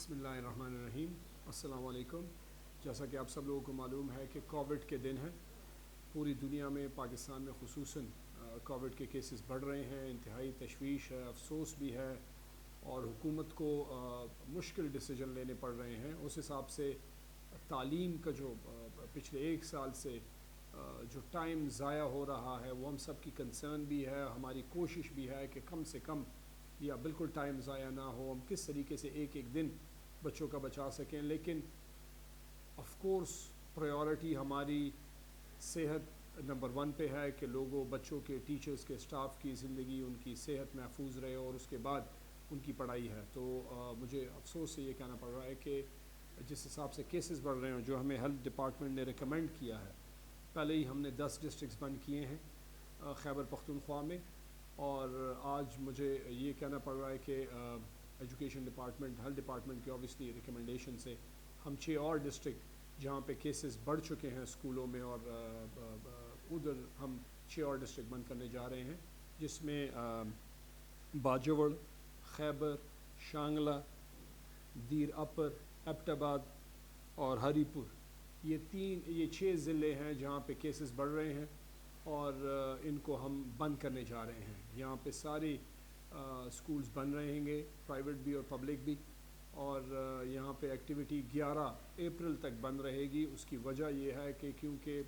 بسم اللہ الرحمن الرحیم۔ السلام علیکم۔ جیسا کہ آپ سب لوگوں کو معلوم ہے کہ کووڈ کے دن ہیں، پوری دنیا میں پاکستان میں خصوصاً کووڈ کے کیسز بڑھ رہے ہیں، انتہائی تشویش ہے، افسوس بھی ہے اور حکومت کو مشکل ڈیسیجن لینے پڑ رہے ہیں۔ اس حساب سے تعلیم کا جو پچھلے ایک سال سے جو ٹائم ضائع ہو رہا ہے وہ ہم سب کی کنسرن بھی ہے، ہماری کوشش بھی ہے کہ کم سے کم یا بالکل ٹائم ضائع نہ ہو، ہم کس طریقے سے ایک ایک دن بچوں کا بچا سکیں۔ لیکن آف کورس پریورٹی ہماری صحت نمبر 1 پہ ہے کہ لوگوں، بچوں کے، ٹیچرز کے، اسٹاف کی زندگی، ان کی صحت محفوظ رہے اور اس کے بعد ان کی پڑھائی ہے۔ تو مجھے افسوس سے یہ کہنا پڑ رہا ہے کہ جس حساب سے کیسز بڑھ رہے ہیں، جو ہمیں ہیلتھ ڈپارٹمنٹ نے ریکمینڈ کیا ہے، پہلے ہی ہم نے 10 ڈسٹرکٹس بند کیے ہیں خیبر پختونخوا میں، اور آج مجھے یہ کہنا پڑ رہا ہے کہ ایجوکیشن ڈپارٹمنٹ، ہیلتھ ڈپارٹمنٹ کی اوبیسلی ریکمنڈیشن سے ہم 6 اور ڈسٹرکٹ جہاں پہ کیسز بڑھ چکے ہیں اسکولوں میں، اور ادھر ہم 6 اور ڈسٹرکٹ بند کرنے جا رہے ہیں، جس میں باجوڑ، خیبر، شانگلہ، دیر اپر، ایبٹ آباد اور ہری پور، یہ 6 ضلع ہیں جہاں پہ کیسز بڑھ رہے ہیں اور ان کو ہم بند کرنے جا رہے ہیں۔ یہاں پہ سارے اسکولز بند رہیں گے، پرائیویٹ بھی اور پبلک بھی، اور یہاں پہ ایکٹیویٹی 11 اپریل تک بند رہے گی۔ اس کی وجہ یہ ہے کہ کیونکہ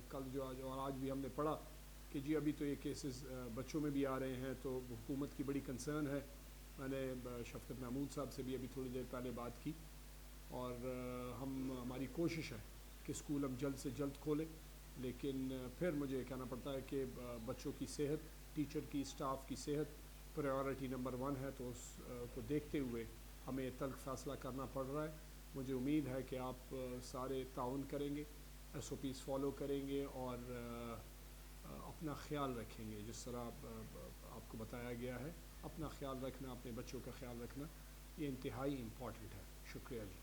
کل جو آج بھی ہم نے پڑھا کہ جی ابھی تو یہ کیسز بچوں میں بھی آ رہے ہیں، تو حکومت کی بڑی کنسرن ہے۔ میں نے شفقت محمود صاحب سے بھی ابھی تھوڑی دیر پہلے بات کی، اور ہماری کوشش ہے کہ اسکول ہم جلد سے جلد کھولیں، لیکن پھر مجھے کہنا پڑتا ہے کہ بچوں کی صحت، ٹیچر کی، اسٹاف کی صحت پریورٹی نمبر 1 ہے، تو اس کو دیکھتے ہوئے ہمیں تلخ فیصلہ کرنا پڑ رہا ہے۔ مجھے امید ہے کہ آپ سارے تعاون کریں گے، SOPs فالو کریں گے اور اپنا خیال رکھیں گے جس طرح آپ کو بتایا گیا ہے۔ اپنا خیال رکھنا، اپنے بچوں کا خیال رکھنا، یہ انتہائی امپورٹنٹ ہے۔ شکریہ جی۔